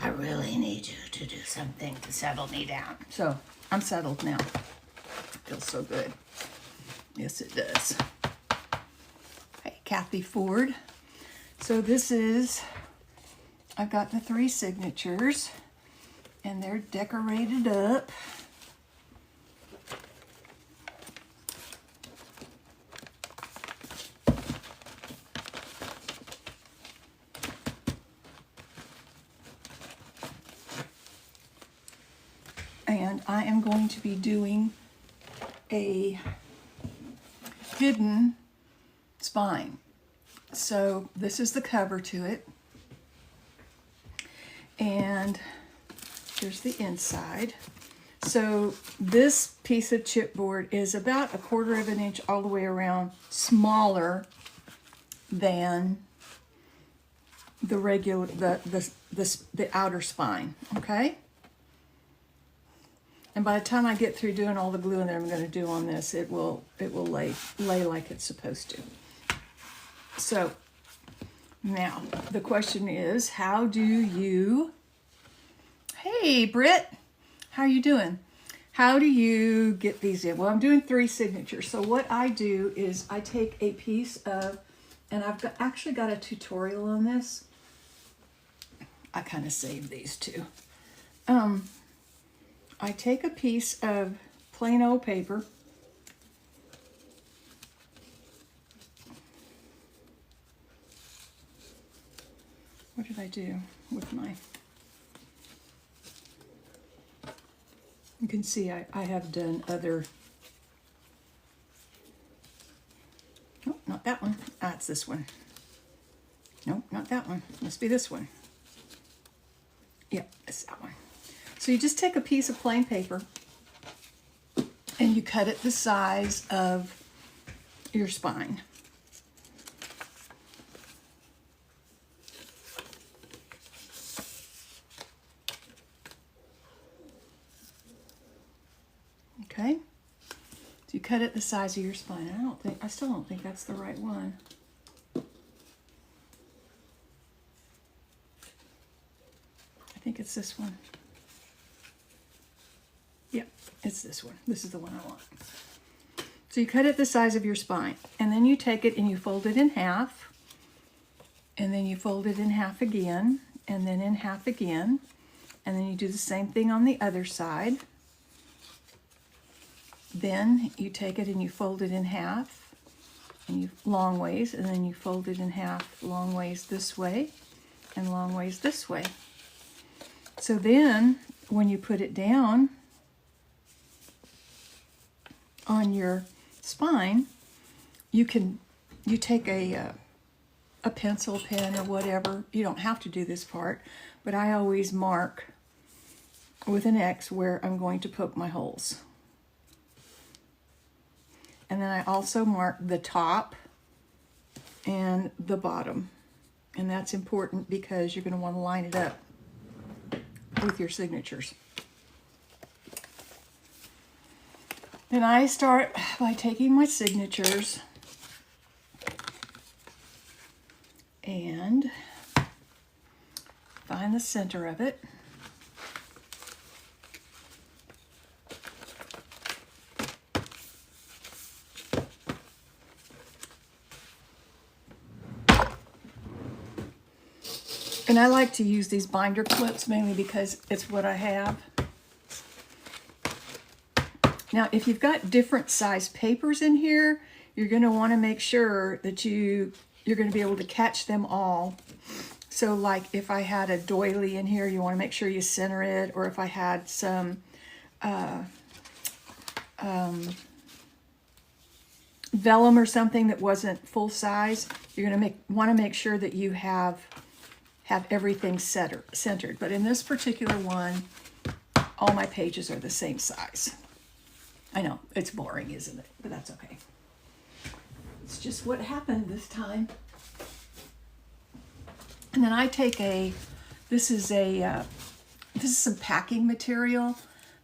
I really need you to do something to settle me down. So I'm settled now. Feels so good. Yes, it does. Hey, Kathy Ford. So this is, I've got the 3 signatures and they're decorated up. And I am going to be doing a hidden spine. So this is the cover to it. And here's the inside. So this piece of chipboard is about 1/4 of an inch all the way around, smaller than the regular, the outer spine, okay? And by the time I get through doing all the gluing that I'm going to do on this, it will lay like it's supposed to. So now the question is, how do you, hey Britt, how are you doing? How do you get these in? Well, I'm doing 3 signatures. So what I do is I take a piece of, and actually got a tutorial on this. I kind of saved these too. I take a piece of plain old paper, what did I do with my, you can see I have done other, oh, not that one, it's this one. Nope, not that one, must be this one. Yep, it's that one. So you just take a piece of plain paper and you cut it the size of your spine. Okay? So you cut it the size of your spine. I still don't think that's the right one. I think it's this one. Yep, it's this one. This is the one I want. So you cut it the size of your spine, and then you take it and you fold it in half, and then you fold it in half again, and then in half again, and then you do the same thing on the other side. Then you take it and you fold it in half, and you long ways, and then you fold it in half long ways this way, and long ways this way. So then, when you put it down on your spine, you take a pencil, pen, or whatever. You don't have to do this part, but I always mark with an X where I'm going to poke my holes. And then I also mark the top and the bottom. And that's important because you're going to want to line it up with your signatures. Then I start by taking my signatures and find the center of it. And I like to use these binder clips mainly because it's what I have. Now, if you've got different size papers in here, you're going to want to make sure that you're going to be able to catch them all. So like if I had a doily in here, you want to make sure you center it, or if I had some vellum or something that wasn't full size, you're going to want to make sure that you have everything centered. But in this particular one, all my pages are the same size. I know, it's boring, isn't it? But that's okay. It's just what happened this time. And then I take this is some packing material.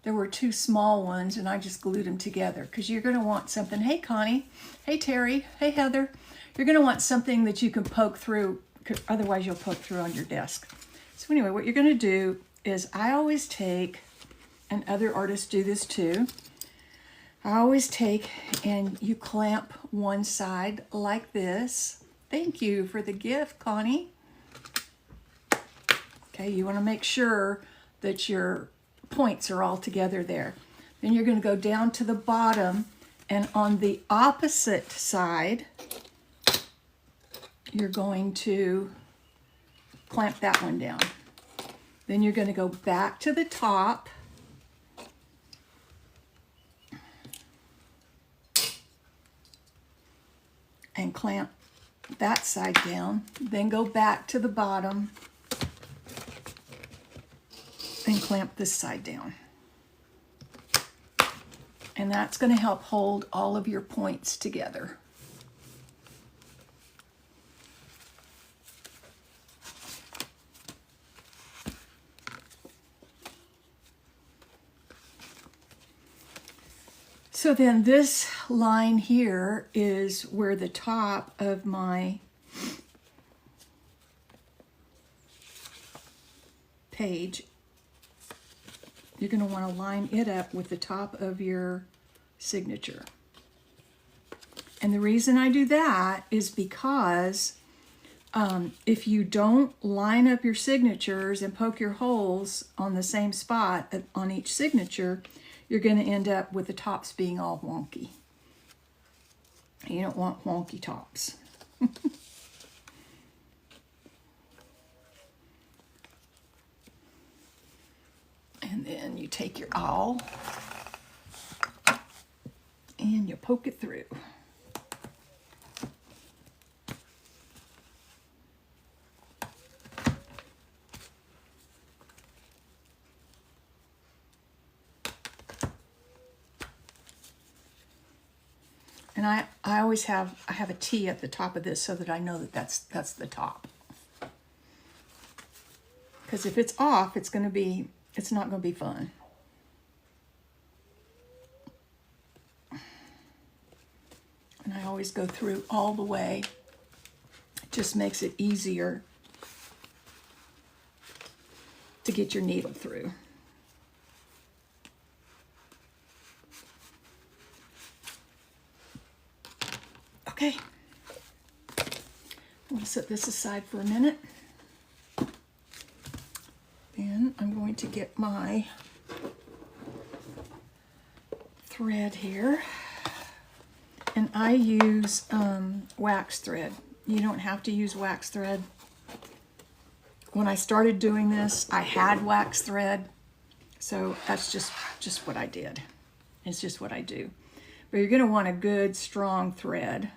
There were 2 small ones and I just glued them together because you're going to want something. Hey Connie, hey Terry, hey Heather. You're going to want something that you can poke through, otherwise you'll poke through on your desk. So anyway, what you're going to do is I always take, and other artists do this too, I always take and you clamp one side like this. Thank you for the gift, Connie. Okay, you want to make sure that your points are all together there. Then you're going to go down to the bottom, and on the opposite side, you're going to clamp that one down. Then you're going to go back to the top and clamp that side down. Then go back to the bottom and clamp this side down. And that's going to help hold all of your points together. So then this line here is where the top of my page, you're going to want to line it up with the top of your signature. And the reason I do that is because if you don't line up your signatures and poke your holes on the same spot on each signature, you're going to end up with the tops being all wonky. You don't want wonky tops. And then you take your awl and you poke it through. And I always have a T at the top of this so that I know that that's the top. Because if it's off, it's not going to be fun. And I always go through all the way. It just makes it easier to get your needle through. Okay, I'm going to set this aside for a minute. Then I'm going to get my thread here. And I use wax thread. You don't have to use wax thread. When I started doing this, I had wax thread. So that's just what I did. It's just what I do. But you're going to want a good, strong thread,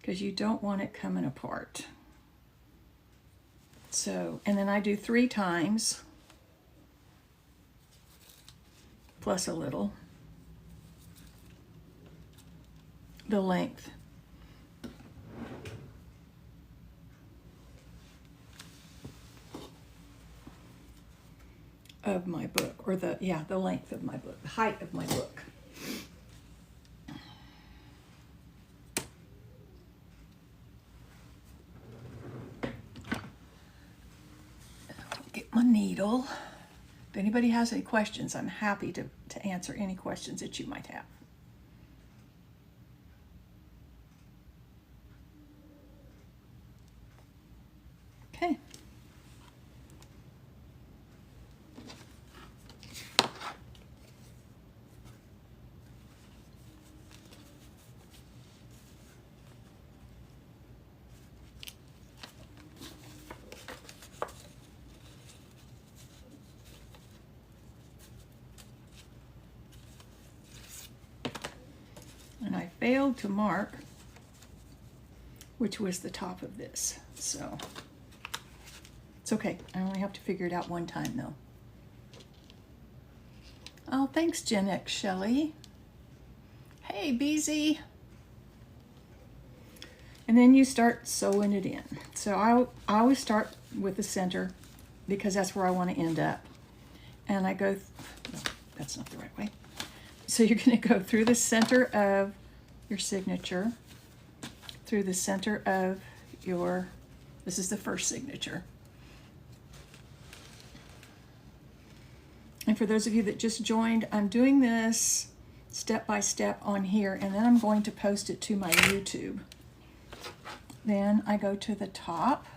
because you don't want it coming apart. So, and then I do 3 times, plus a little, the length of my book, or the length of my book, the height of my book. Get my needle. If anybody has any questions, I'm happy to answer any questions that you might have. Okay. And I failed to mark which was the top of this, so it's okay. I only have to figure it out one time though. Oh, thanks, Gen X Shelley. Hey, Beezy. And then you start sewing it in. So I always start with the center because that's where I want to end up. And I go, no, that's not the right way. So you're going to go through the center of your signature, through the center of your, this is the first signature. And for those of you that just joined, I'm doing this step by step on here, and then I'm going to post it to my YouTube. Then I go to the top.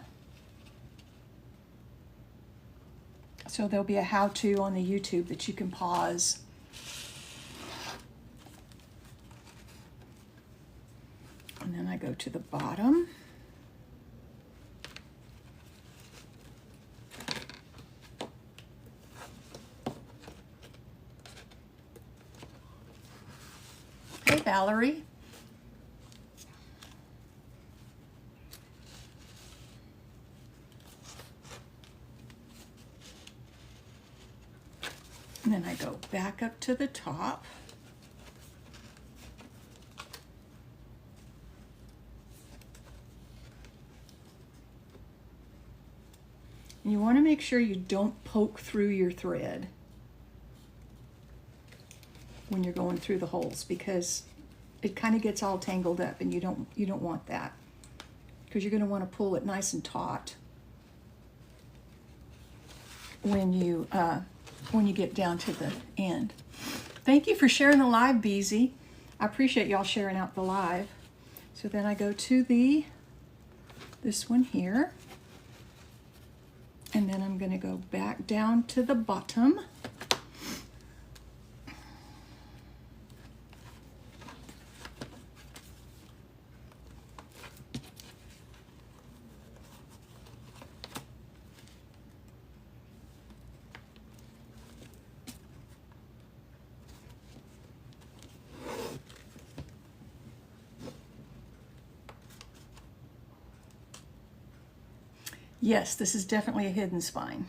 So there'll be a how-to on the YouTube that you can pause. And then I go to the bottom. Hey, Valerie. And then I go back up to the top. And you want to make sure you don't poke through your thread when you're going through the holes, because it kind of gets all tangled up, and you don't want that, because you're going to want to pull it nice and taut when you get down to the end. Thank you for sharing the live, Beezy. I appreciate y'all sharing out the live. So then I go to this one here, and then I'm going to go back down to the bottom. Yes, this is definitely a hidden spine.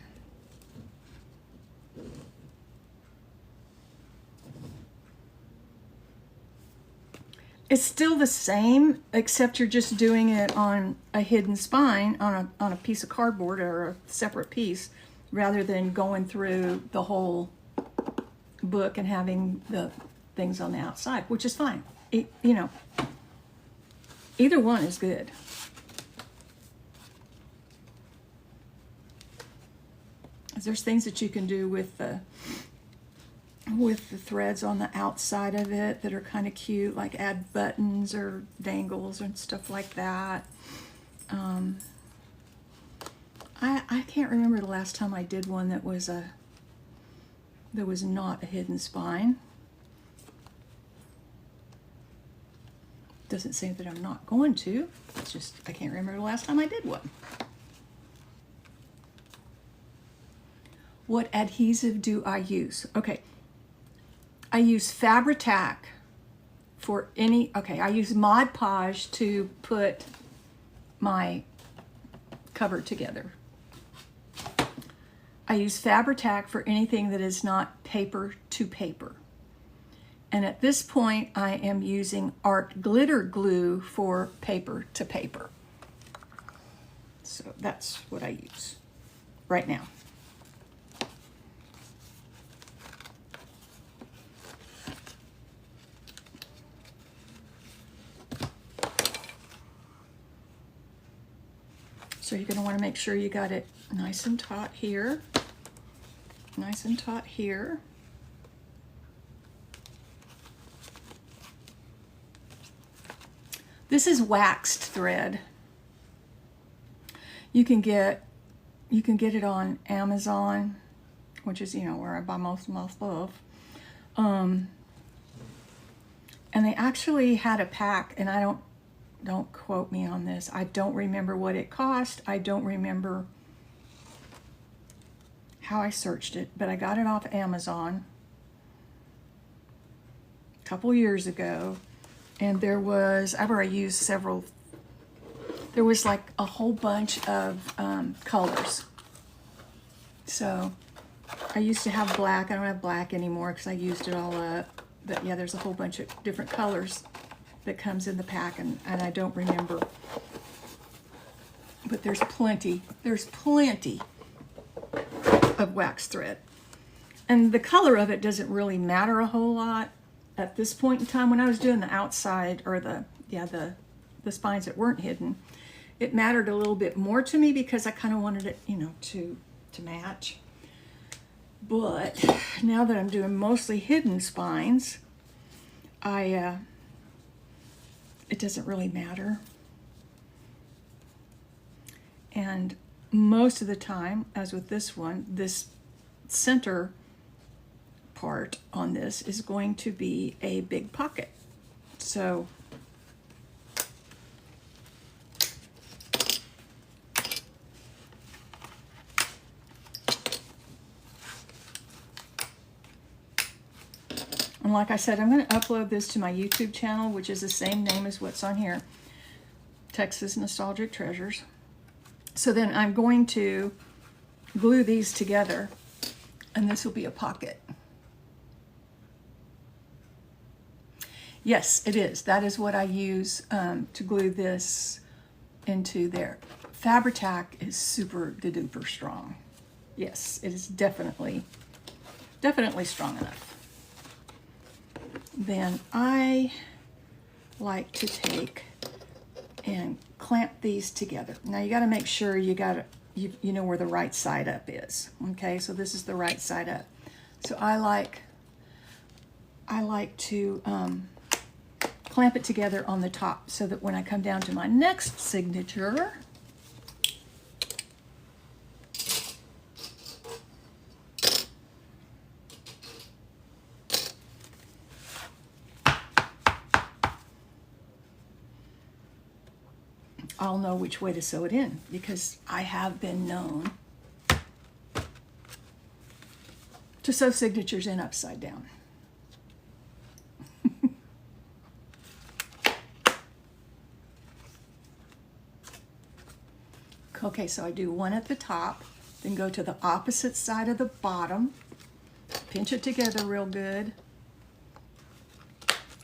It's still the same, except you're just doing it on a hidden spine on a piece of cardboard or a separate piece, rather than going through the whole book and having the things on the outside, which is fine. Either one is good. There's things that you can do with the threads on the outside of it that are kind of cute, like add buttons or dangles and stuff like that. I can't remember the last time I did one that was not a hidden spine. Doesn't say that I'm not going to. It's just I can't remember the last time I did one. What adhesive do I use? Okay, I use Fabri-Tac for any, I use Mod Podge to put my cover together. I use Fabri-Tac for anything that is not paper to paper. And at this point, I am using Art Glitter Glue for paper to paper. So that's what I use right now. So you're going to want to make sure you got it nice and taut here, nice and taut here. This is waxed thread. You can get it on Amazon, which is where I buy most of my stuff. And they actually had a pack, and don't quote me on this. I don't remember what it cost. I don't remember how I searched it, but I got it off Amazon a couple years ago. And there was, I've already used several, there was like a whole bunch of colors. So I used to have black. I don't have black anymore because I used it all up. But yeah, there's a whole bunch of different colors that comes in the pack, and I don't remember. But there's plenty of wax thread. And the color of it doesn't really matter a whole lot at this point in time. When I was doing the outside, or the spines that weren't hidden, it mattered a little bit more to me because I kind of wanted it, to match. But now that I'm doing mostly hidden spines, it doesn't really matter. And most of the time, as with this one, this center part on this is going to be a big pocket. So and like I said, I'm going to upload this to my YouTube channel, which is the same name as what's on here, Texas Nostalgic Treasures. So then I'm going to glue these together, and this will be a pocket. Yes, it is. That is what I use to glue this into there. Fabri-Tac is super duper strong. Yes, it is definitely strong enough. Then I like to take and clamp these together. Now you got to make sure you know where the right side up is. Okay, so this is the right side up. So I like to clamp it together on the top so that when I come down to my next signature, I'll know which way to sew it in, because I have been known to sew signatures in upside down. Okay, so I do one at the top, then go to the opposite side of the bottom, pinch it together real good,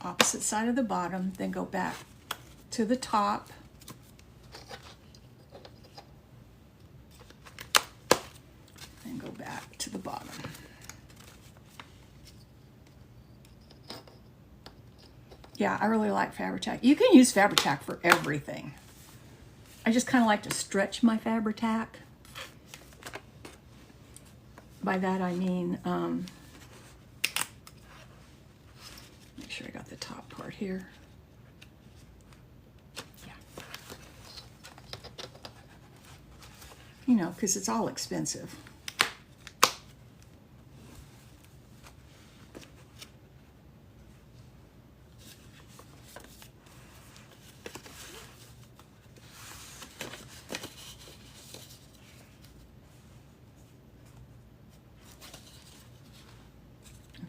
opposite side of the bottom, then go back to the top, and go back to the bottom. Yeah, I really like Fabri-Tac. You can use Fabri-Tac for everything. I just kind of like to stretch my Fabri-Tac. By that I mean, make sure I got the top part here. Yeah. You know, because it's all expensive.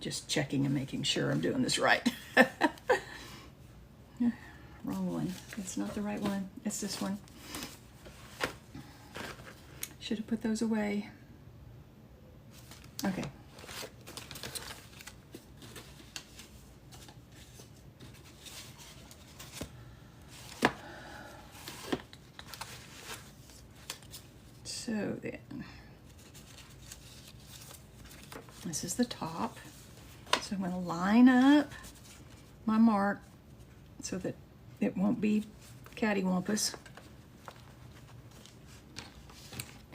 Just checking and making sure I'm doing this right. Wrong one. It's not the right one. It's this one. Should have put those away. Okay. So then, this is the top. So I'm going to line up my mark so that it won't be cattywampus.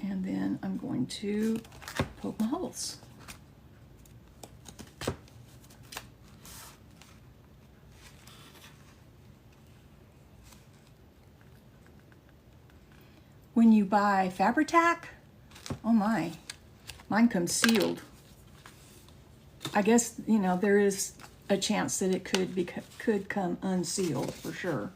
And then I'm going to poke my holes. When you buy Fabri-Tac, oh my, mine comes sealed. I guess, you know, there is a chance that it could come unsealed for sure.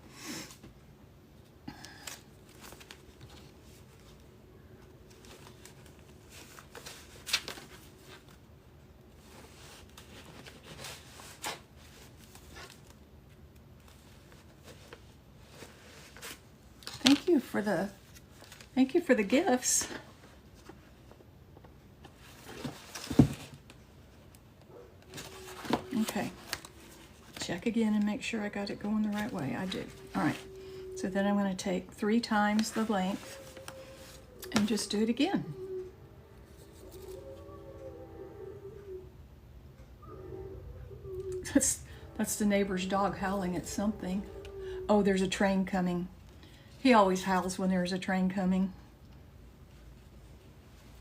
Thank you for the gifts. Okay, check again and make sure I got it going the right way. I do. All right, so then I'm going to take 3 times the length and just do it again. That's the neighbor's dog howling at something. Oh, there's a train coming. He always howls when there's a train coming.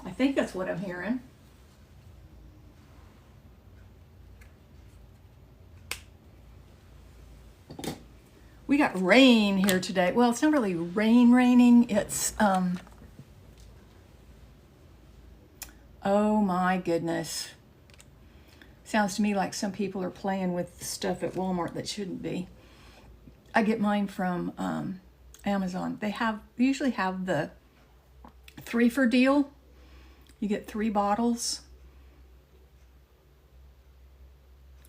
I think that's what I'm hearing. We got rain here today. Well, it's not really raining. It's, oh my goodness. Sounds to me like some people are playing with stuff at Walmart that shouldn't be. I get mine from Amazon. They usually have the 3 for deal. You get 3 bottles.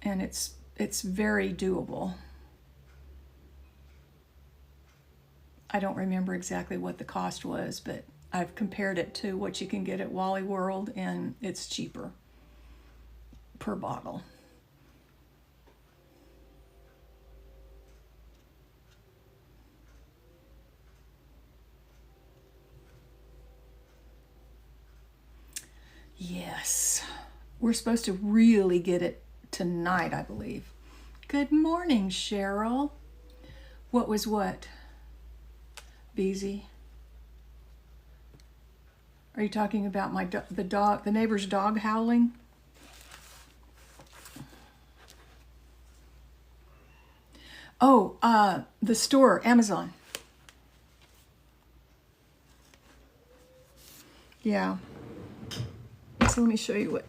And it's very doable. I don't remember exactly what the cost was, but I've compared it to what you can get at Wally World, and it's cheaper per bottle. Yes, we're supposed to really get it tonight, I believe. Good morning, Cheryl. What was what? Beezy? Are you talking about the neighbor's dog howling? Oh, the store, Amazon. Yeah. So let me show you what.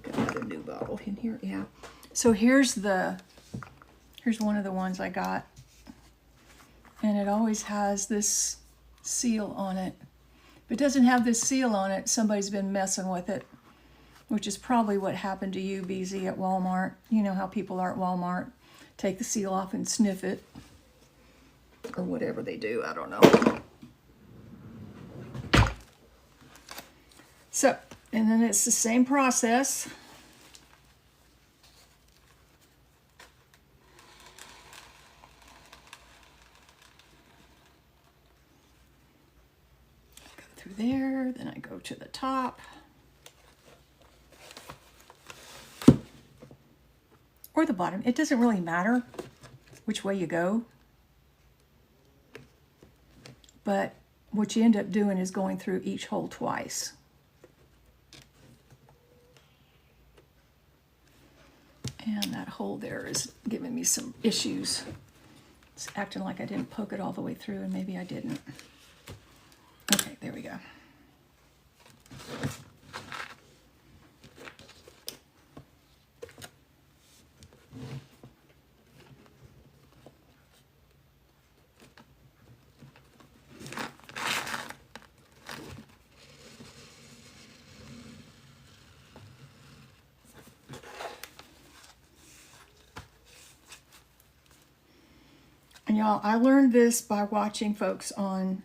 Got another new bottle in here. Yeah. So here's one of the ones I got. And it always has this seal on it. If it doesn't have this seal on it, somebody's been messing with it, which is probably what happened to you, BZ, at Walmart. You know how people are at Walmart. Take the seal off and sniff it. Or whatever they do, I don't know. So, and then it's the same process. Go through there, then I go to the top. Or the bottom. It doesn't really matter which way you go. But what you end up doing is going through each hole twice. And that hole there is giving me some issues. It's acting like I didn't poke it all the way through, and maybe I didn't. Okay, there we go. And y'all, I learned this by watching folks on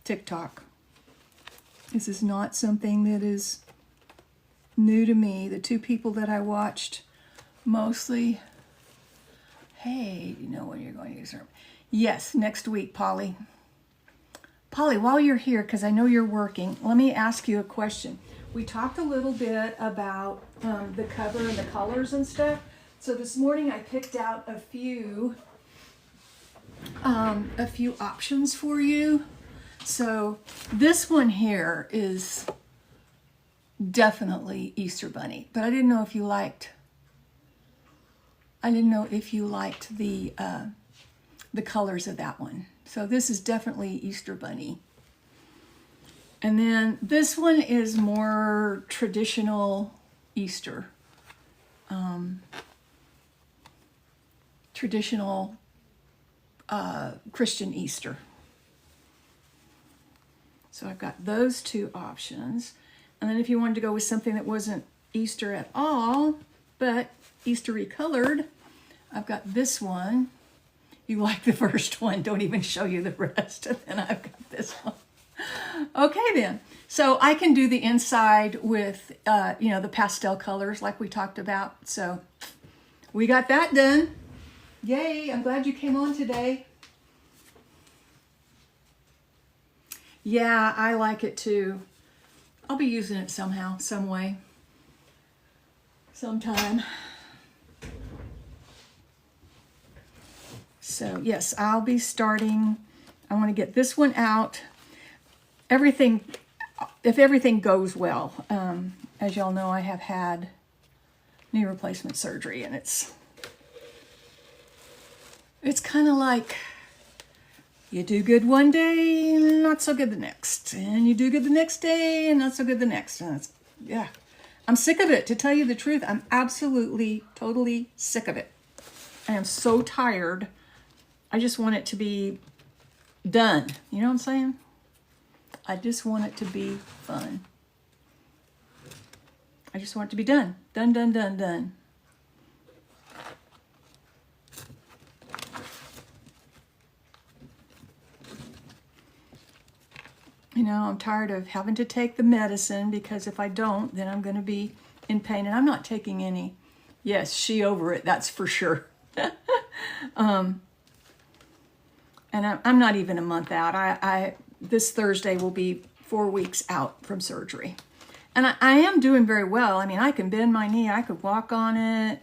TikTok. This is not something that is new to me. The 2 people that I watched mostly, hey, you know when you're going to use her. Yes, next week, Polly. Polly, while you're here, because I know you're working, let me ask you a question. We talked a little bit about the cover and the colors and stuff. So this morning I picked out a few options for you. So this one here is definitely Easter Bunny, but I didn't know if you liked the colors of that one. So this is definitely Easter Bunny. And then this one is more traditional Easter. Traditional Christian Easter. So I've got those 2 options. And then if you wanted to go with something that wasn't Easter at all, but Eastery colored, I've got this one. You like the first one, don't even show you the rest. And then I've got this one. Okay then. So I can do the inside with, the pastel colors like we talked about. So we got that done. Yay, I'm glad you came on today. Yeah, I like it too. I'll be using it somehow, some way, sometime. So yes, I'll be starting. I want to get this one out. If everything goes well, as y'all know, I have had knee replacement surgery, and it's kind of like you do good one day and not so good the next, and you do good the next day and not so good the next, and it's, yeah, I'm sick of it. To tell you the truth, I'm absolutely, totally sick of it. I am so tired. I just want it to be done. You know what I'm saying? I just want it to be fun. I just want it to be done. Done, done, done, done. You know, I'm tired of having to take the medicine, because if I don't, then I'm going to be in pain. And I'm not taking any. Yes, she over it, that's for sure. And I'm not even a month out. I this Thursday will be 4 weeks out from surgery. And I am doing very well. I mean, I can bend my knee. I could walk on it.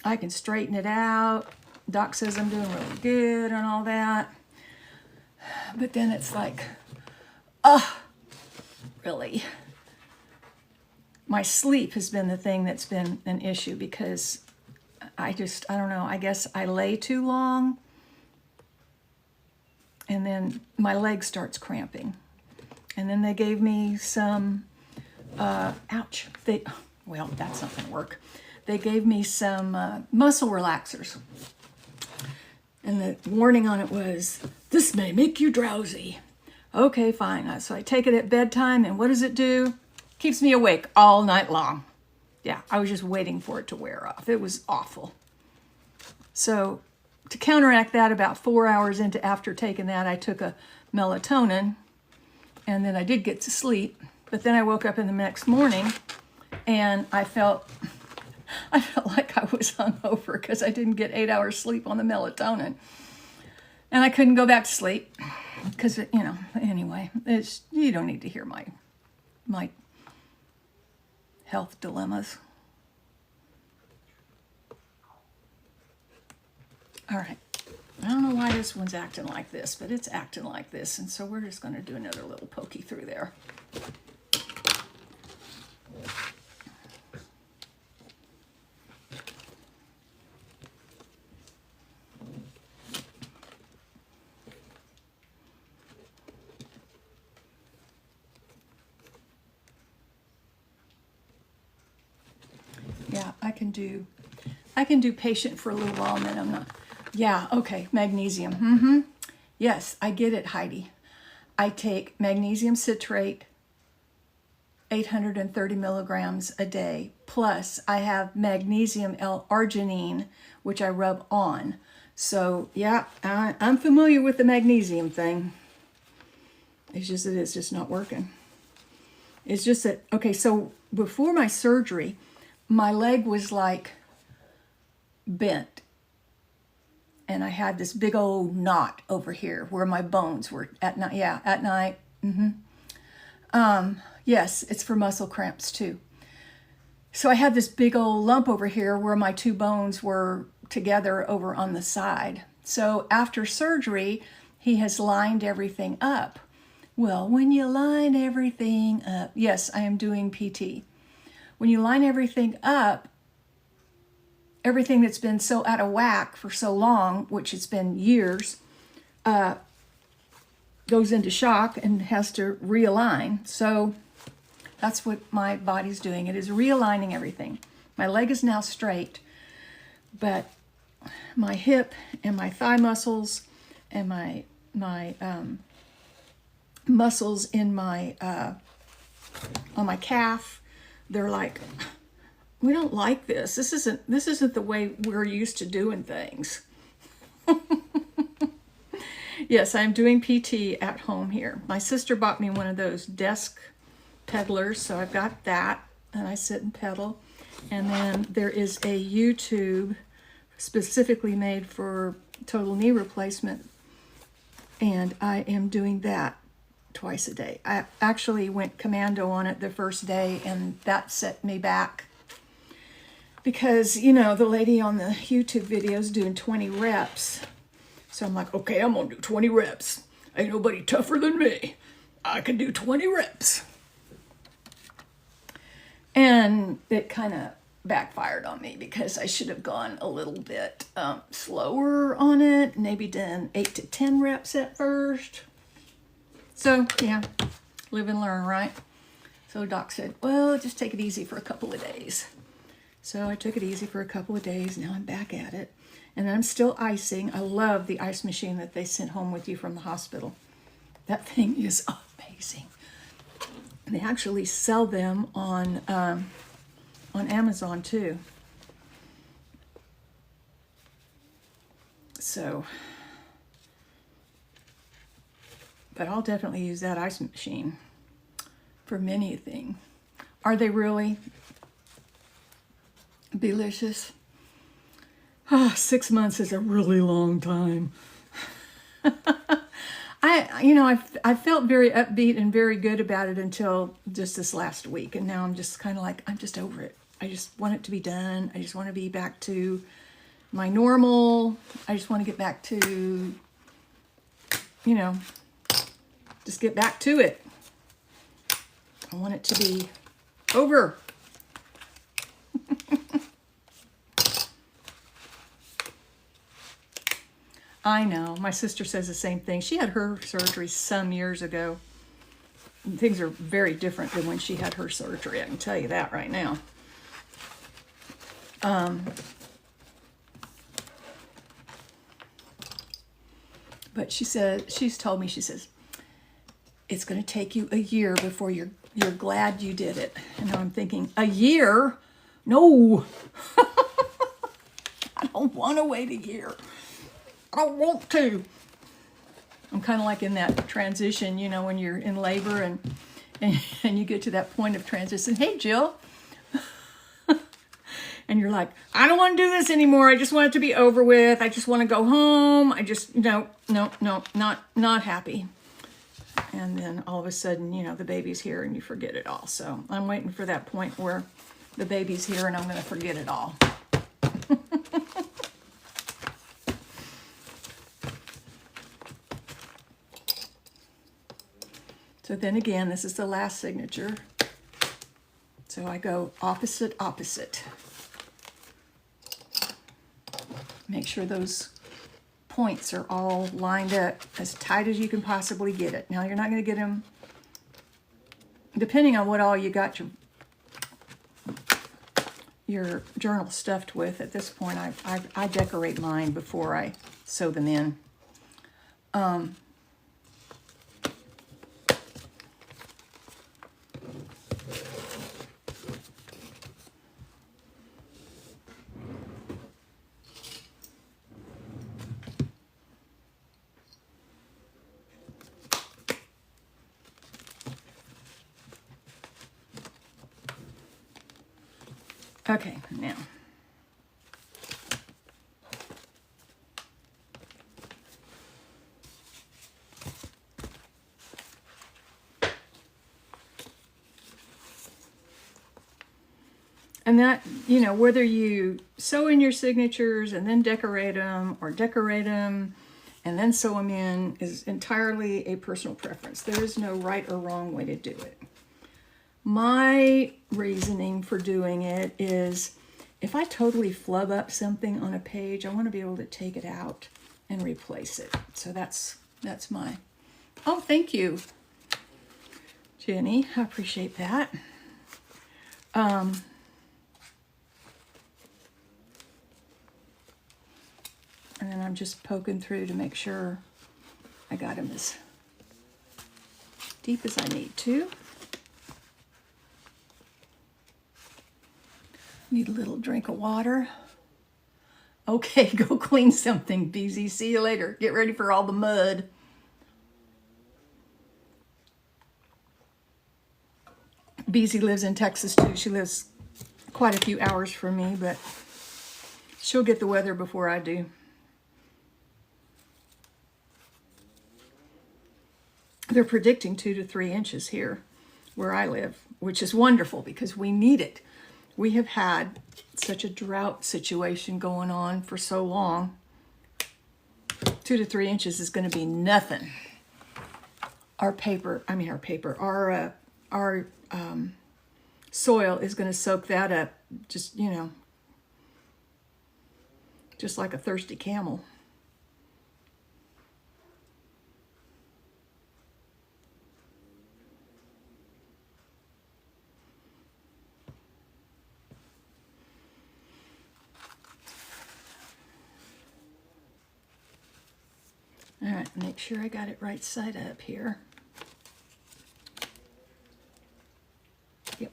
I can straighten it out. Doc says I'm doing really good and all that. But then it's like, really? My sleep has been the thing that's been an issue, because I don't know, I guess I lay too long, and then my leg starts cramping. And then they gave me some, ouch, well, that's not gonna work. They gave me some muscle relaxers. And the warning on it was, this may make you drowsy. Okay, fine. So I take it at bedtime, and what does it do? Keeps me awake all night long. Yeah, I was just waiting for it to wear off. It was awful. So to counteract that, about 4 hours after taking that, I took a melatonin, and then I did get to sleep. But then I woke up in the next morning, and I felt like I was hungover because I didn't get 8 hours sleep on the melatonin. And I couldn't go back to sleep because, you know, anyway, you don't need to hear my health dilemmas. All right. I don't know why this one's acting like this, but it's acting like this. And so we're just going to do another little pokey through there. Yeah, I can do patient for a little while, and then I'm not. Yeah, okay, magnesium. Yes, I get it, Heidi. I take magnesium citrate, 830 milligrams a day, plus I have magnesium L-arginine, which I rub on. So yeah, I'm familiar with the magnesium thing. It's just not working. It's just that, okay, so before my surgery, my leg was like bent, and I had this big old knot over here where my bones were at night. Yeah, at night. Yes, it's for muscle cramps too. So I had this big old lump over here where my two bones were together over on the side. So after surgery, he has lined everything up. Well, when you line everything up, yes, I am doing PT. When you line everything up, everything that's been so out of whack for so long, which it's been years, goes into shock and has to realign. So that's what my body's doing. It is realigning everything. My leg is now straight, but my hip and my thigh muscles and my muscles in my on my calf, they're like, we don't like this. This isn't the way we're used to doing things. Yes, I'm doing PT at home here. My sister bought me one of those desk pedalers, so I've got that, and I sit and pedal. And then there is a YouTube specifically made for total knee replacement, and I am doing that twice a day. I actually went commando on it the first day, and that set me back. Because, you know, the lady on the YouTube video is doing 20 reps. So I'm like, okay, I'm going to do 20 reps. Ain't nobody tougher than me. I can do 20 reps. And it kind of backfired on me because I should have gone a little bit slower on it, maybe done 8 to 10 reps at first. So yeah, live and learn, right? So doc said, well, just take it easy for a couple of days. So I took it easy for a couple of days. Now I'm back at it. And I'm still icing. I love the ice machine that they sent home with you from the hospital. That thing is amazing. They actually sell them on Amazon too. So, but I'll definitely use that ice machine for many a thing. Are they really delicious? 6 months is a really long time. I felt very upbeat and very good about it until just this last week. And now I'm just kind of like, I'm just over it. I just want it to be done. I just want to be back to my normal. I just want to get back to, just get back to it. I want it to be over. I know. My sister says the same thing. She had her surgery some years ago. And things are very different than when she had her surgery. I can tell you that right now. But she's told me, she says, it's going to take you a year before you're glad you did it. And I'm thinking, a year? No. I don't want to wait a year. I don't want to. I'm kind of like in that transition, when you're in labor and you get to that point of transition. Hey, Jill. And you're like, I don't want to do this anymore. I just want it to be over with. I just want to go home. I just, no, not happy. And then all of a sudden, the baby's here and you forget it all. So I'm waiting for that point where the baby's here and I'm going to forget it all. So then again, this is the last signature. So I go opposite, opposite. Make sure those points are all lined up as tight as you can possibly get it. Now you're not going to get them, depending on what all you got your journal stuffed with. At this point, I decorate mine before I sew them in. Okay, now. And that, whether you sew in your signatures and then decorate them, or decorate them and then sew them in, is entirely a personal preference. There is no right or wrong way to do it. My reasoning for doing it is, if I totally flub up something on a page, I want to be able to take it out and replace it. So that's my, oh, thank you, Jenny. I appreciate that. And then I'm just poking through to make sure I got them as deep as I need to. Need a little drink of water. Okay, go clean something, BZ. See you later. Get ready for all the mud. BZ lives in Texas too. She lives quite a few hours from me, but she'll get the weather before I do. They're predicting 2 to 3 inches here where I live, which is wonderful because we need it. We have had such a drought situation going on for so long. 2 to 3 inches is going to be nothing. Our soil is going to soak that up, just, you know, just like a thirsty camel. All right, make sure I got it right side up here. Yep.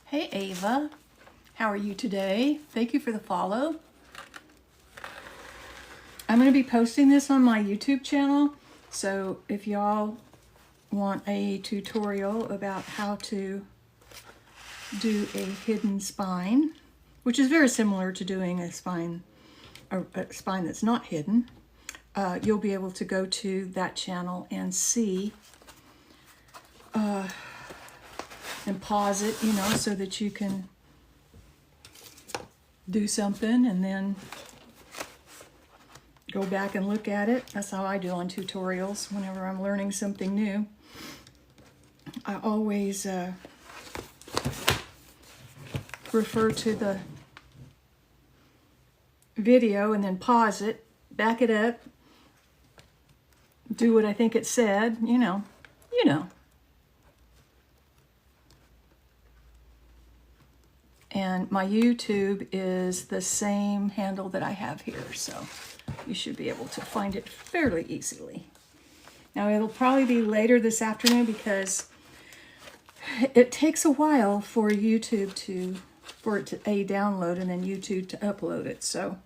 Hey Ava, how are you today? Thank you for the follow. I'm going to be posting this on my YouTube channel, so if y'all want a tutorial about how to do a hidden spine, which is very similar to doing a spine that's not hidden, you'll be able to go to that channel and see and pause it, you know, so that you can do something and then go back and look at it. That's how I do on tutorials. Whenever I'm learning something new, I always refer to the video and then pause it, back it up, do what I think it said, you know. And my YouTube is the same handle that I have here, so you should be able to find it fairly easily. Now it'll probably be later this afternoon because it takes a while for YouTube for it to download and then YouTube to upload it. So,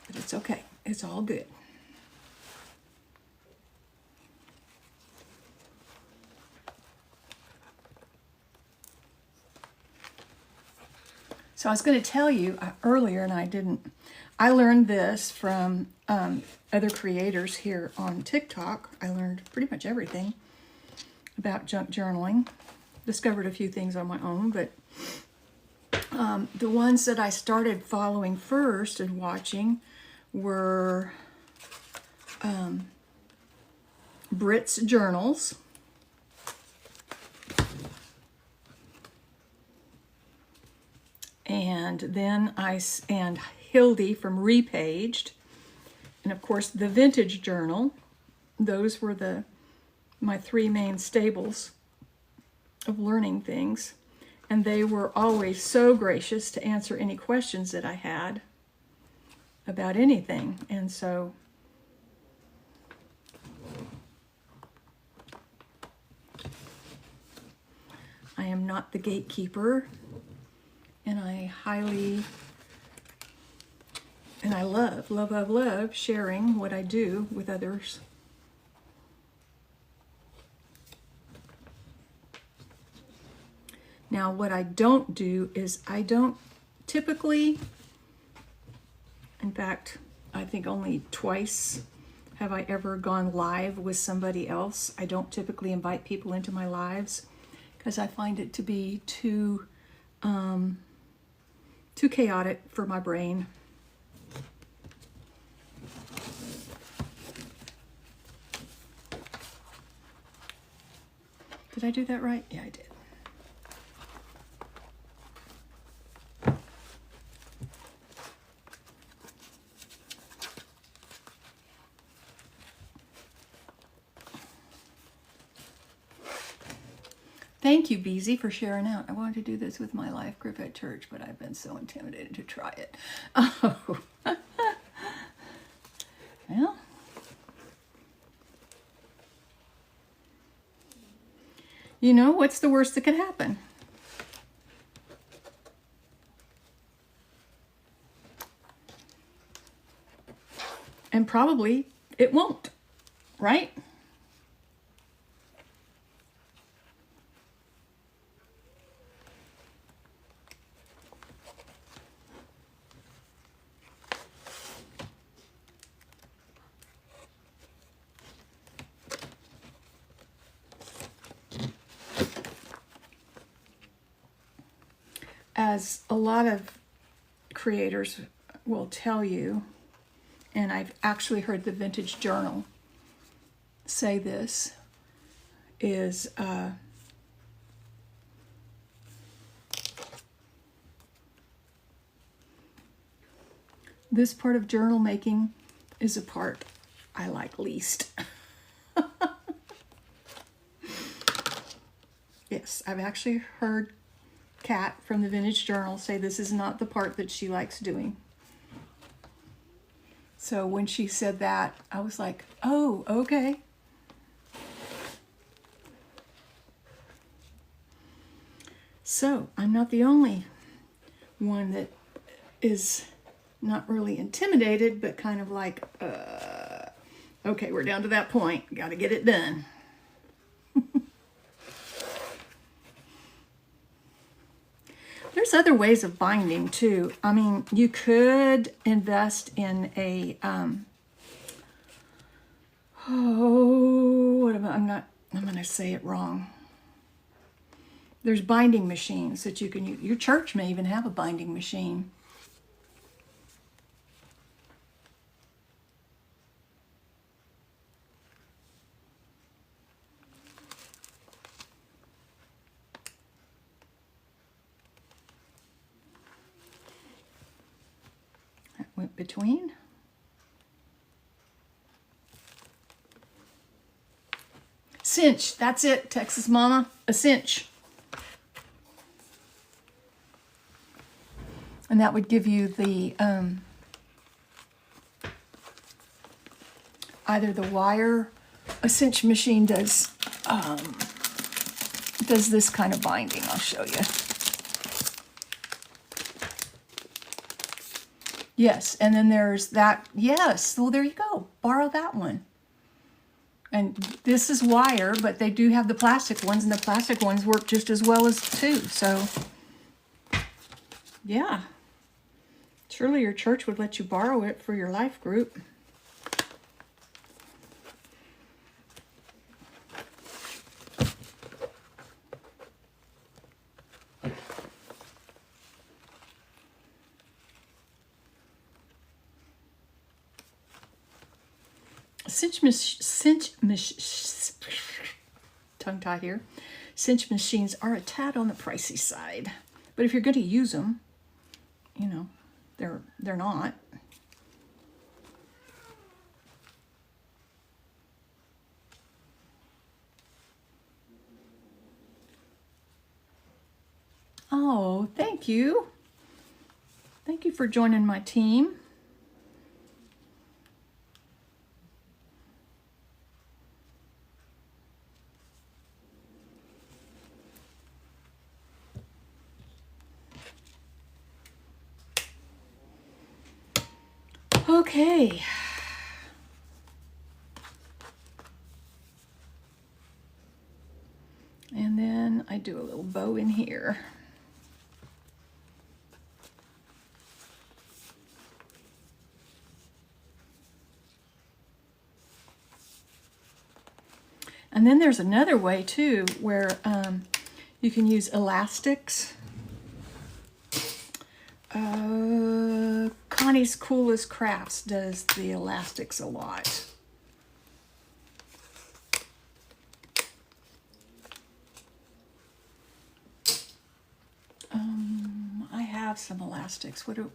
but it's okay. It's all good. So I was going to tell you earlier, and I didn't. I learned this from other creators here on TikTok. I learned pretty much everything about junk journaling. Discovered a few things on my own, but the ones that I started following first and watching were Brit's Journals. And then and Hildy from Repaged, and of course the Vintage Journal. Those were my three main stables of learning things, and they were always so gracious to answer any questions that I had about anything. And so I am not the gatekeeper. And I love sharing what I do with others. Now, what I don't do is I don't typically, in fact, I think only twice have I ever gone live with somebody else. I don't typically invite people into my lives because I find it to be too chaotic for my brain. Did I do that right? Yeah, I did. Thank you, Beezy, for sharing out. I wanted to do this with my life group at church, but I've been so intimidated to try it. Oh. Well. You know, what's the worst that could happen? And probably it won't, right? as a lot of creators will tell you, and I've actually heard the Vintage Journal say this, is this part of journal making is a part I like least. Yes, I've actually heard Kat from the Vintage Journal say this is not the part that she likes doing. So when she said that, I was like, oh, okay. So I'm not the only one that is not really intimidated, but kind of like, okay, we're down to that point. Got to get it done. There's other ways of binding too. I mean, you could invest in a, I'm going to say it wrong. There's binding machines that you can use. Your church may even have a binding machine. That went between. Cinch, that's it, Texas Mama, a cinch. And that would give you the, either the wire, a cinch machine does this kind of binding. I'll show you. Yes, and then there's that, yes, well there you go, borrow that one. And this is wire, but they do have the plastic ones, and the plastic ones work just as well as too, so yeah. Surely your church would let you borrow it for your life group. Tongue tie here. Cinch machines are a tad on the pricey side, but if you're going to use them, you know, they're not. Oh, thank you. Thank you for joining my team. Okay. And then I do a little bow in here. And then there's another way too, where you can use elastics. Connie's Coolest Crafts does the elastics a lot. I have some elastics. Where do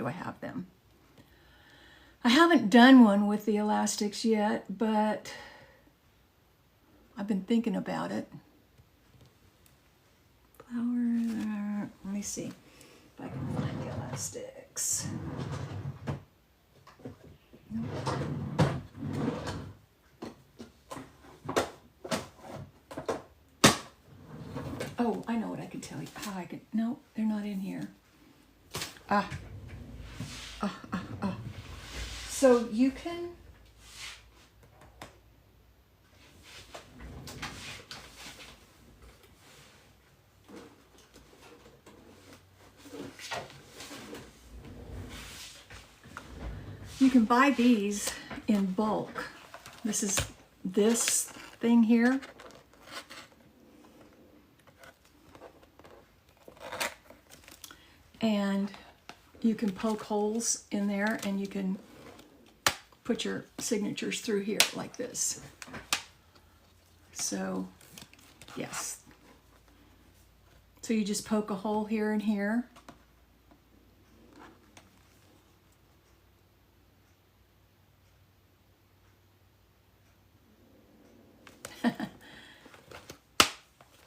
I have them? I haven't done one with the elastics yet, but I've been thinking about it. Flower, let me see if I can find the elastics. Oh, I know what I can tell you. How I can, no, they're not in here. So you can, buy these in bulk. This is this thing here. and you can poke holes in there and you can put your signatures through here like this. So, yes. So you just poke a hole here and here.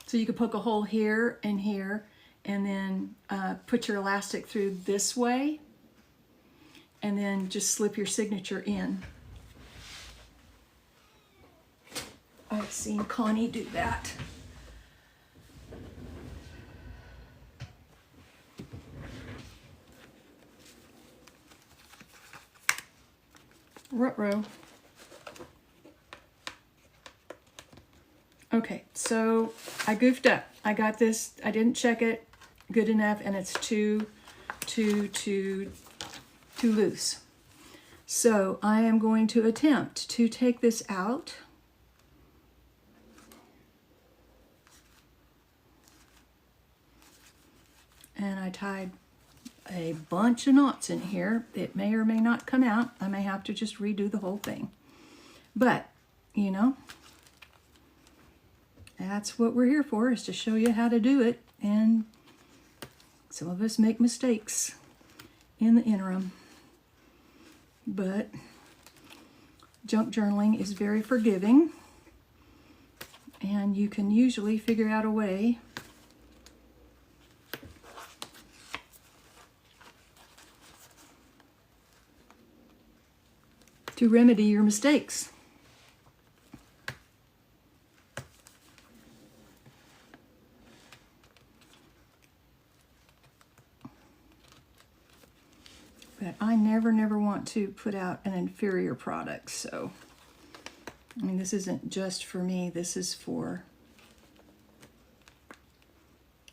So you could poke a hole here and here, and then put your elastic through this way, and then just slip your signature in. I've seen Connie do that. Ruh-roh. Okay, so I goofed up. I got this, I didn't check it good enough, and it's too loose. So I am going to attempt to take this out. And I tied a bunch of knots in here. It may or may not come out. I may have to just redo the whole thing. But, you know, that's what we're here for, is to show you how to do it. And some of us make mistakes in the interim. But junk journaling is very forgiving. And you can usually figure out a way to remedy your mistakes. But I never want to put out an inferior product. So, I mean, this isn't just for me. This is for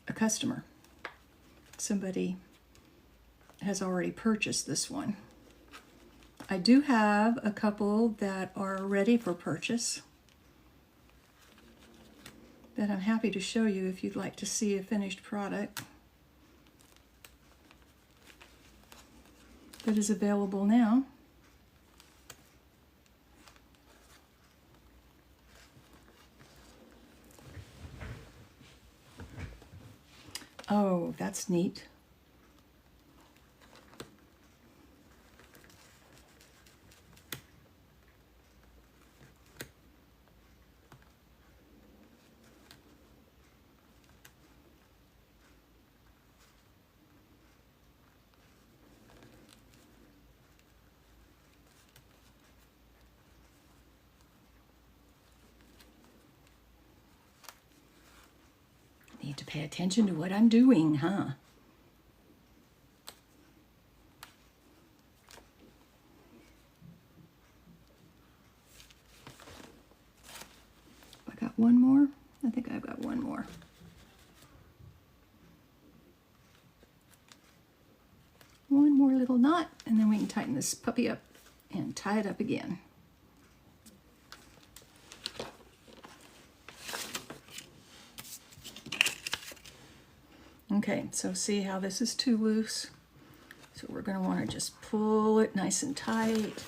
a customer. Somebody has already purchased this one. I do have a couple that are ready for purchase that I'm happy to show you if you'd like to see a finished product that is available now. Oh, that's neat. Need to pay attention to what I'm doing, huh? I got one more? I think I've got one more. One more little knot, and then we can tighten this puppy up and tie it up again. Okay, so see how this is too loose? So we're going to want to just pull it nice and tight.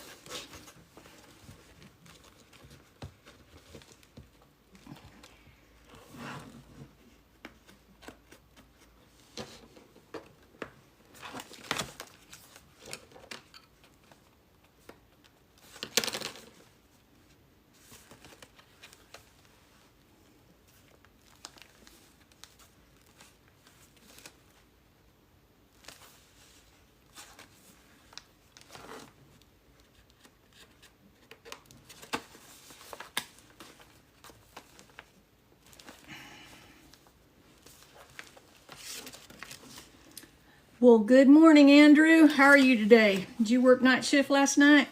Well, good morning, Andrew. How are you today? Did you work night shift last night?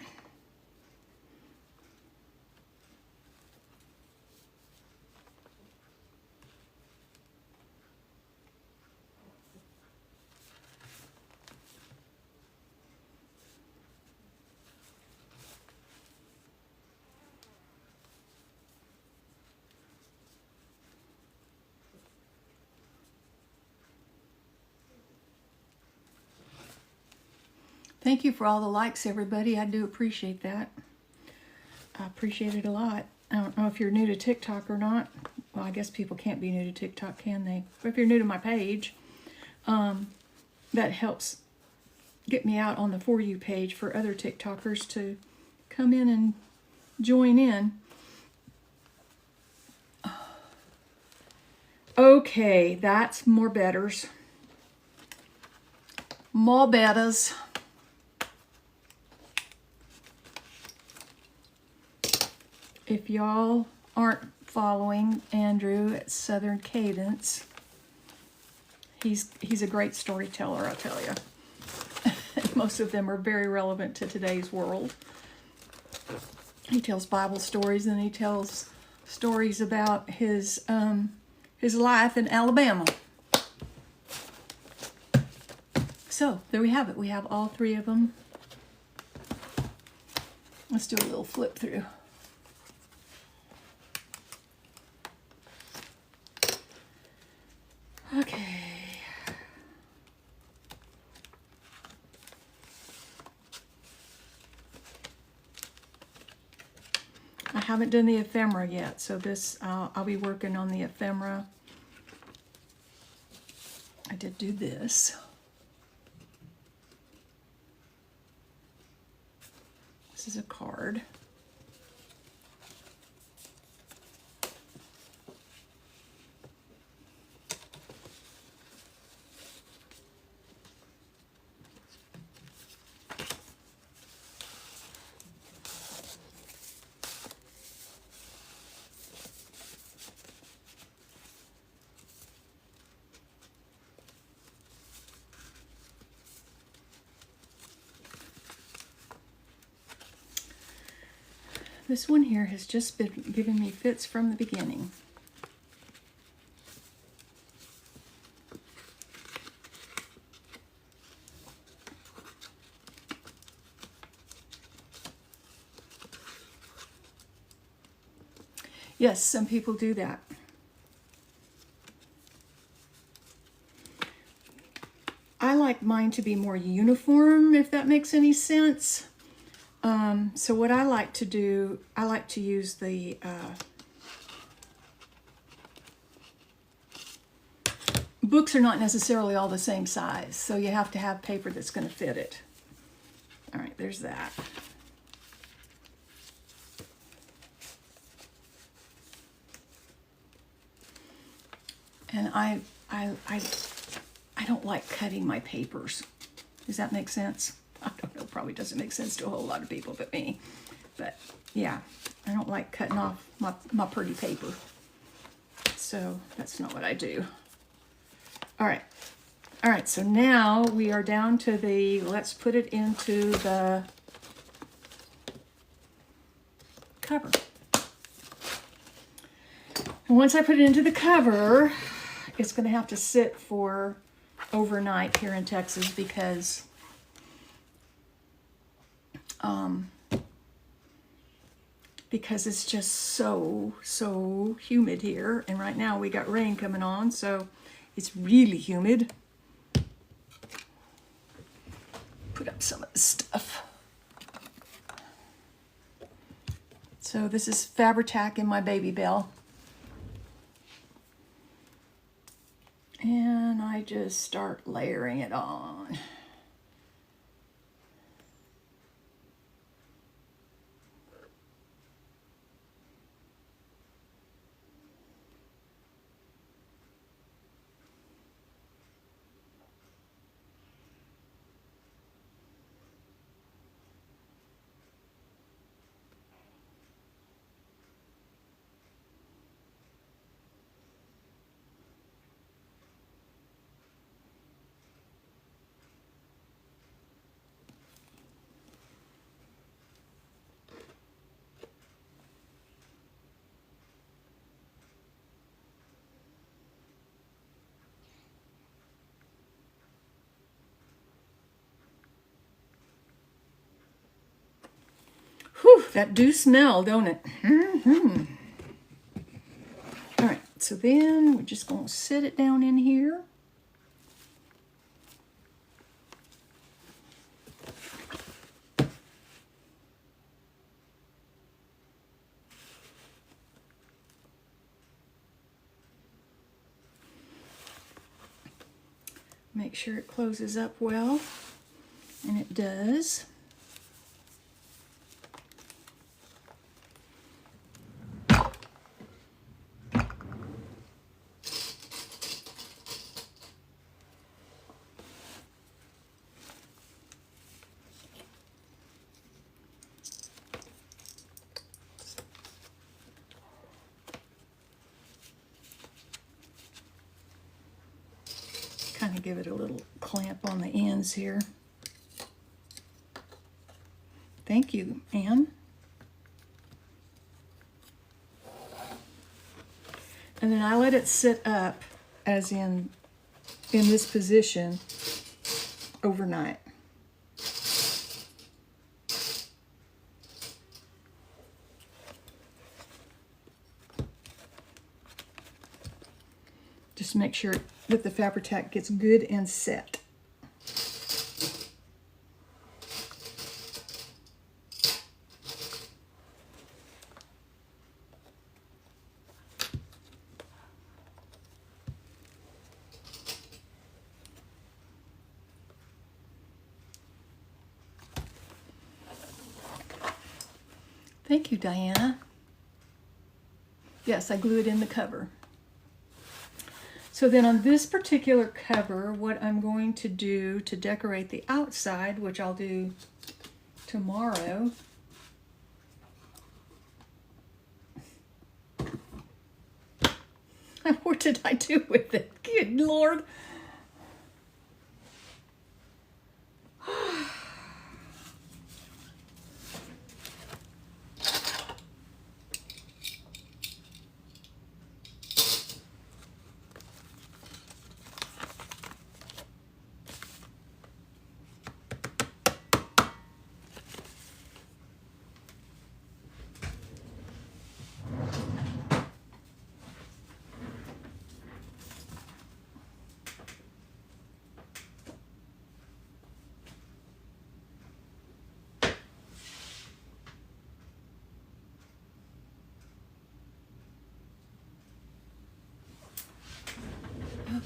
Thank you for all the likes, everybody. I do appreciate that. I appreciate it a lot. I don't know if you're new to TikTok or not. Well, I guess people can't be new to TikTok, can they? But if you're new to my page, that helps get me out on the For You page for other TikTokers to come in and join in. Okay, that's more betters. More betters. If y'all aren't following Andrew at Southern Cadence, he's a great storyteller, I'll tell you. Most of them are very relevant to today's world. He tells Bible stories, and he tells stories about his life in Alabama. So there we have it. We have all three of them. Let's do a little flip through. Okay. I haven't done the ephemera yet, so this I'll be working on the ephemera. I did do this. This is a card. This one here has just been giving me fits from the beginning. Yes, some people do that. I like mine to be more uniform, if that makes any sense. So what I like to do, I like to use the books are not necessarily all the same size, so you have to have paper that's going to fit it. All right, there's that. And I don't like cutting my papers. Does that make sense? I don't know, probably doesn't make sense to a whole lot of people but me. But yeah, I don't like cutting off my pretty paper. So that's not what I do. All right, so now we are down to the, let's put it into the cover. And once I put it into the cover, it's going to have to sit for overnight here in Texas because it's just so humid here, and right now we got rain coming on, so it's really humid. Put up some of the stuff. So this is Fabri-Tac in my Baby Bell. And I just start layering it on. Whew, that do smell, don't it? Mm-hmm. All right, so then we're just going to set it down in here. Make sure it closes up well, and it does. Kind of give it a little clamp on the ends here. Thank you, Anne. And then I let it sit up, as in this position, overnight. Just make sure that the Fabri-Tac gets good and set. Thank you, Diana. Yes, I glued in the cover. So then on this particular cover, what I'm going to do to decorate the outside, which I'll do tomorrow, what did I do with it? Good Lord.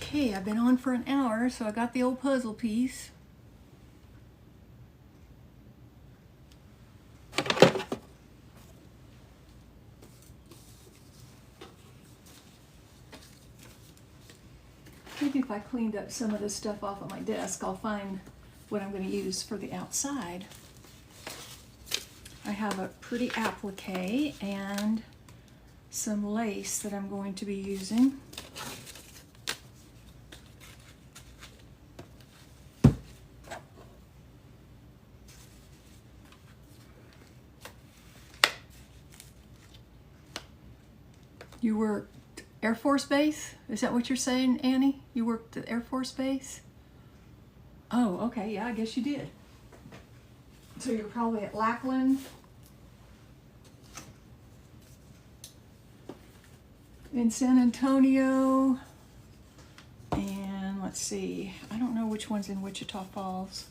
Okay, I've been on for an hour, so I got the old puzzle piece. Maybe if I cleaned up some of this stuff off of my desk, I'll find what I'm going to use for the outside. I have a pretty applique and some lace that I'm going to be using. You worked Air Force Base? Is that what you're saying, Annie? You worked at Air Force Base? Oh, okay, yeah, I guess you did. So you're probably at Lackland. In San Antonio. And let's see, I don't know which one's in Wichita Falls.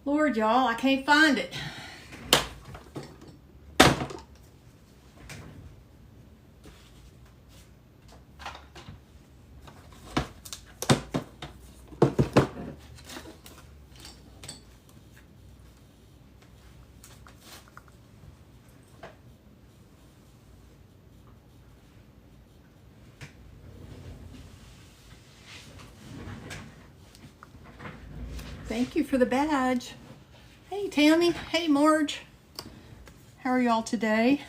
Lord, y'all, I can't find it. Thank you for the badge. Hey, Tammy. Hey, Marge. How are y'all today?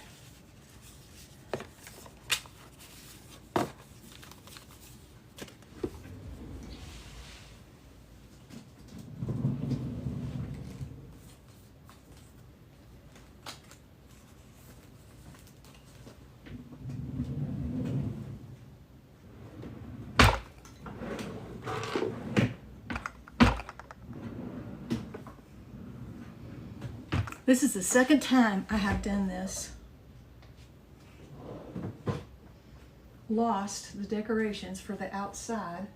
This is the second time I have done this. Lost the decorations for the outside.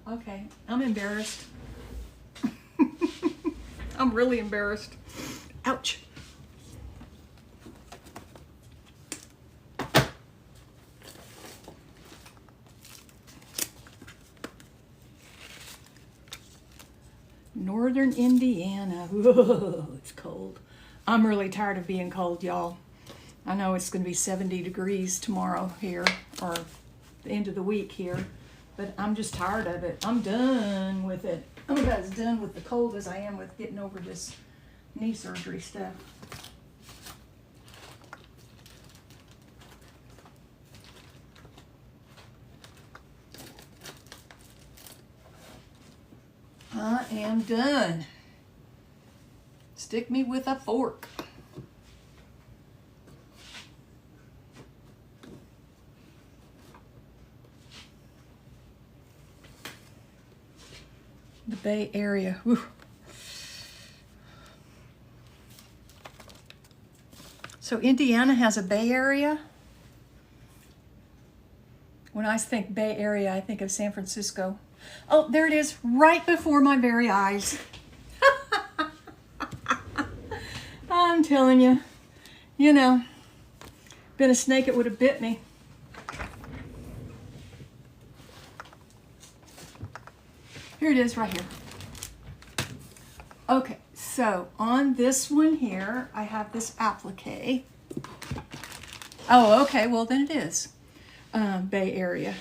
Okay, I'm embarrassed. I'm really embarrassed. Ouch. Northern Indiana. Whoa, it's cold. I'm really tired of being cold, y'all. I know it's going to be 70 degrees tomorrow here, or the end of the week here, but I'm just tired of it. I'm done with it. I'm about as done with the cold as I am with getting over this knee surgery stuff. I am done. Stick me with a fork. The Bay Area. Whew. So Indiana has a Bay Area? When I think Bay Area, I think of San Francisco. Oh, there it is, right before my very eyes. I'm telling you, been a snake, it would have bit me. Here it is right here. Okay, so on this one here, I have this applique. Oh, okay, well then it is Bay Area.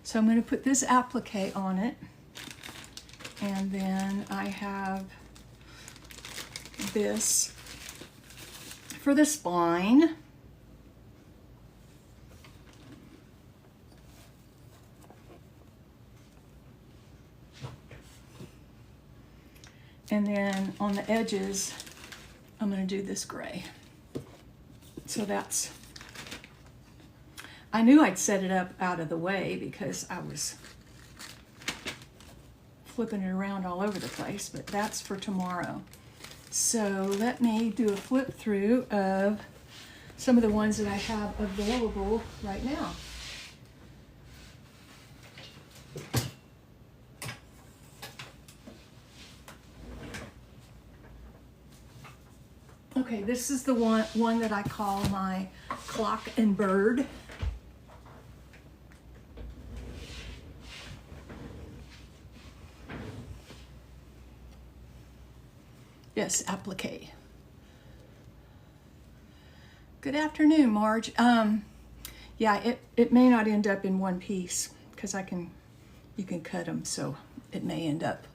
So I'm going to put this applique on it, and then I have this for the spine. And then on the edges, I'm going to do this gray. So that's, I knew I'd set it up out of the way because I was flipping it around all over the place, but that's for tomorrow. So let me do a flip through of some of the ones that I have available right now. Okay, this is the one that I call my clock and bird. Yes, applique. Good afternoon, Marge. Yeah, it may not end up in one piece because you can cut them, so it may end up.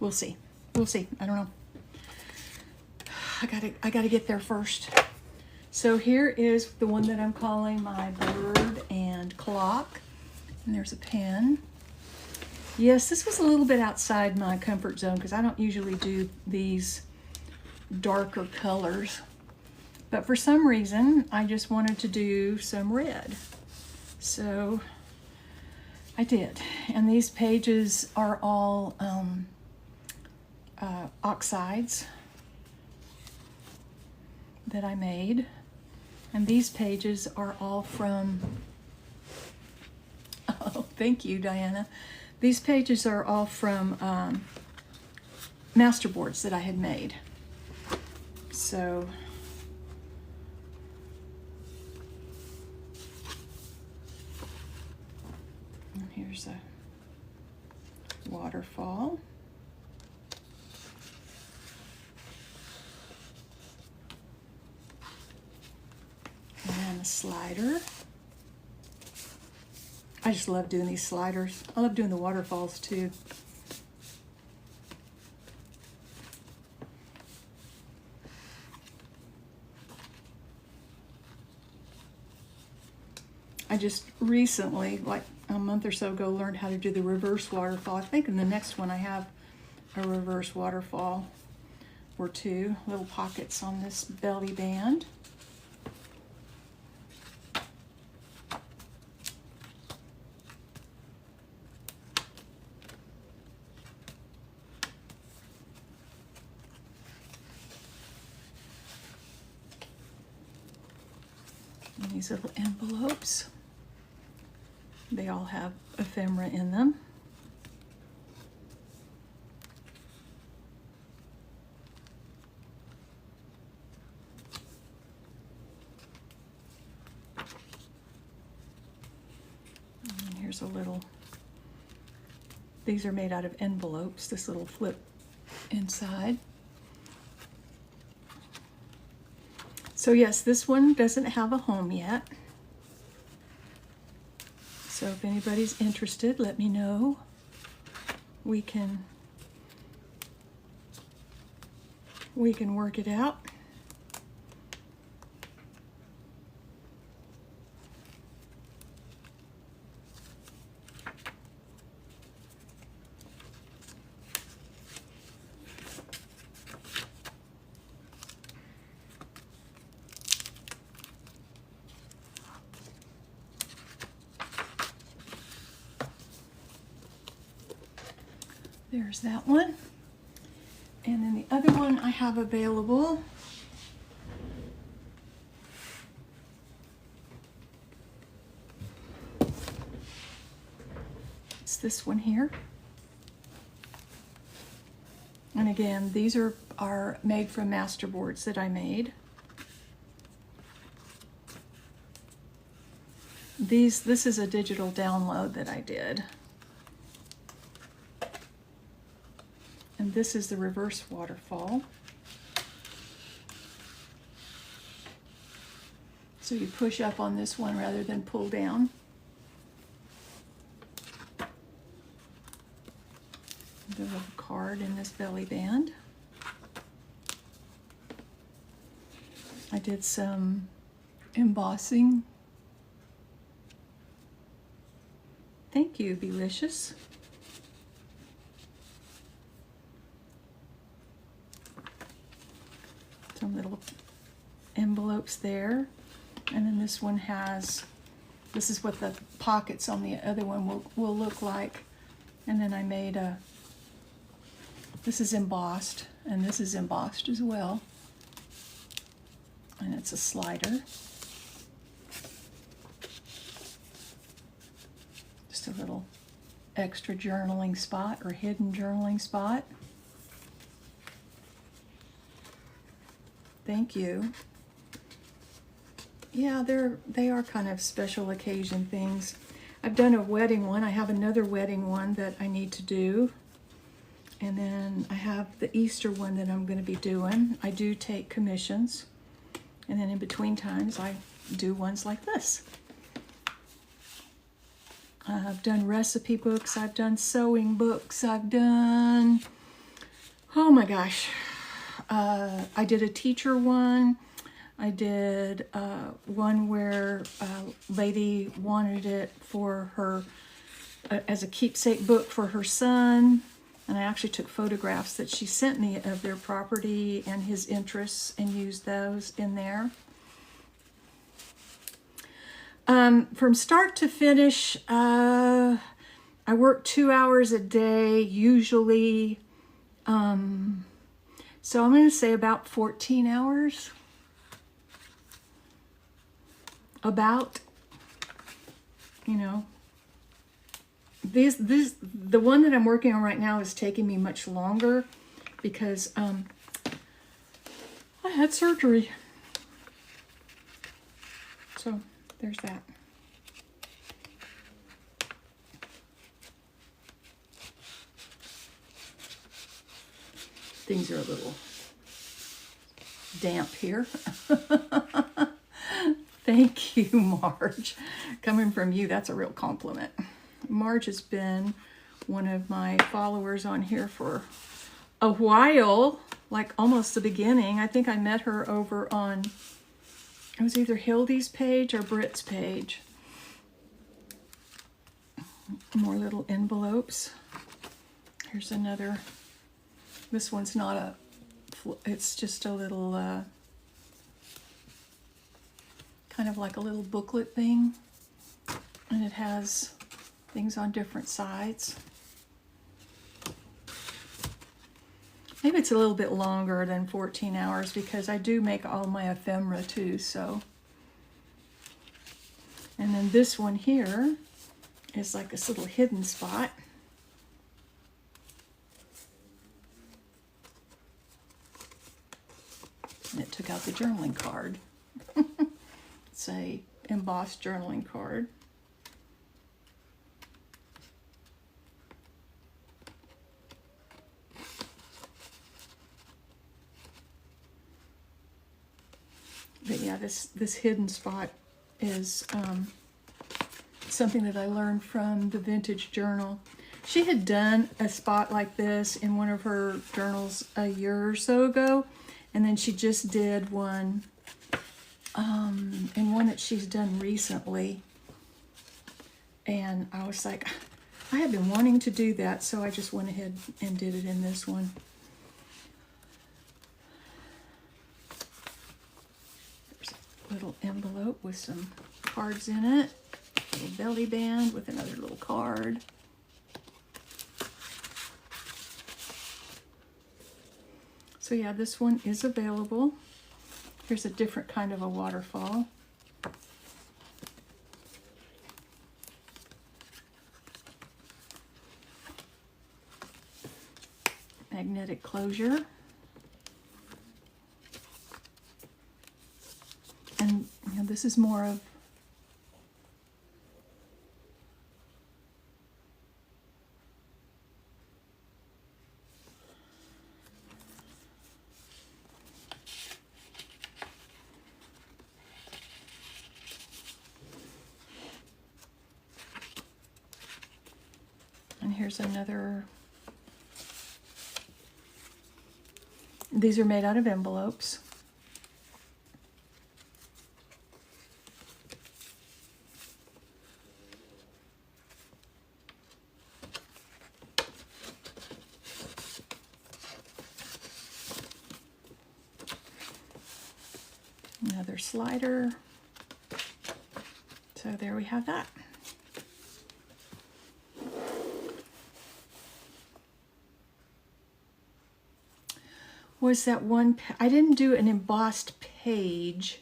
We'll see. We'll see. I don't know. I gotta get there first. So here is the one that I'm calling my bird and clock. And there's a pen. Yes, this was a little bit outside my comfort zone because I don't usually do these darker colors. But for some reason, I just wanted to do some red. So I did. And these pages are all oxides that I made. And these pages are all from, oh, thank you, Diana. These pages are all from masterboards that I had made. So and here's a waterfall. And a slider. I just love doing these sliders. I love doing the waterfalls too. I just recently, like a month or so ago, learned how to do the reverse waterfall. I think in the next one I have a reverse waterfall or two. Little pockets on this belly band. And these little envelopes, they all have ephemera in them. And here's a little, these are made out of envelopes, this little flip inside. So yes, this one doesn't have a home yet. So if anybody's interested, let me know. We can work it out. There's that one. And then the other one I have available is this one here. And again, these are made from masterboards that I made. This is a digital download that I did. And this is the reverse waterfall. So you push up on this one rather than pull down. There's a card in this belly band. I did some embossing. Thank you, Belicious. Some little envelopes there. And then this one has, this is what the pockets on the other one will look like. And then I made a, this is embossed, and this is embossed as well. And it's a slider. Just a little extra journaling spot or hidden journaling spot. Thank you. Yeah, they are kind of special occasion things. I've done a wedding one. I have another wedding one that I need to do. And then I have the Easter one that I'm going to be doing. I do take commissions. And then in between times, I do ones like this. I've done recipe books. I've done sewing books. I've done, oh my gosh. I did a teacher one. I did one where a lady wanted it for her, as a keepsake book for her son. And I actually took photographs that she sent me of their property and his interests and used those in there. From start to finish, I work 2 hours a day, usually. So I'm going to say about 14 hours. About, you know, the one that I'm working on right now is taking me much longer because I had surgery. So there's that. Things are a little damp here. Thank you, Marge. Coming from you, that's a real compliment. Marge has been one of my followers on here for a while, like almost the beginning. I think I met her over on, it was either Hildy's page or Britt's page. More little envelopes. Here's another. This one's not a, it's just a little, kind of like a little booklet thing. And it has things on different sides. Maybe it's a little bit longer than 14 hours because I do make all my ephemera too, so. And then this one here is like this little hidden spot. And it took out the journaling card. It's a embossed journaling card. But yeah, this hidden spot is something that I learned from the Vintage Journal. She had done a spot like this in one of her journals a year or so ago, and then she just did one in one that she's done recently. And I was like, I have been wanting to do that, so I just went ahead and did it in this one. Little envelope with some cards in it, a little belly band with another little card. So yeah, this one is available. Here's a different kind of a waterfall. Magnetic closure. And you know, this is more of and here's another. These are made out of envelopes. Another slider. So there we have that. Was that one, I didn't do an embossed page,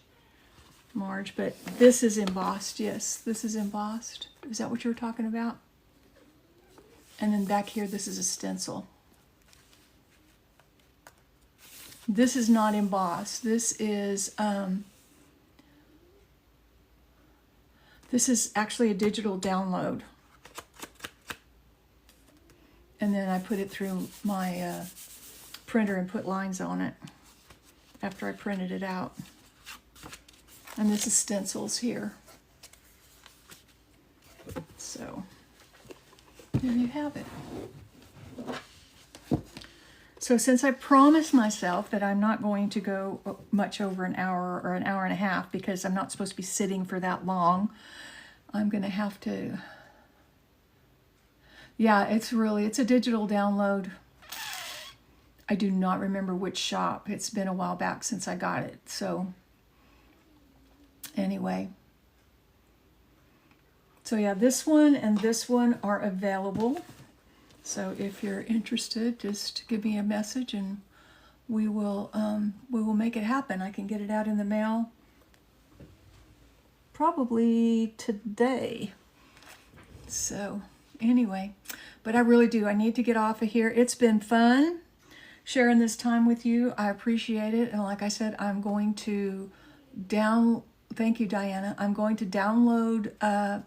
Marge, but this is embossed. Yes, this is embossed. Is that what you were talking about? And then back here, this is a stencil. This is not embossed. This is actually a digital download. And then I put it through my printer and put lines on it after I printed it out. And this is stencils here. So there you have it. So since I promised myself that I'm not going to go much over an hour or an hour and a half, because I'm not supposed to be sitting for that long, I'm going to have to, yeah, it's a digital download. I do not remember which shop. It's been a while back since I got it. So anyway. So yeah, this one and this one are available. So if you're interested, just give me a message and we will make it happen. I can get it out in the mail probably today. So anyway, but I really do. I need to get off of here. It's been fun sharing this time with you. I appreciate it. And like I said, I'm going to thank you, Diana. I'm going to download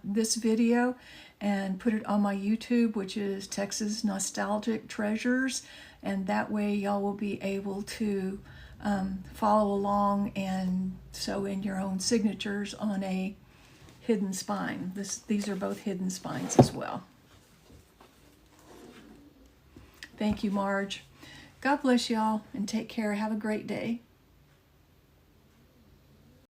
this video and put it on my YouTube, which is Texas Nostalgic Treasures. And that way y'all will be able to follow along and sew in your own signatures on a hidden spine. These are both hidden spines as well. Thank you, Marge. God bless y'all and take care. Have a great day.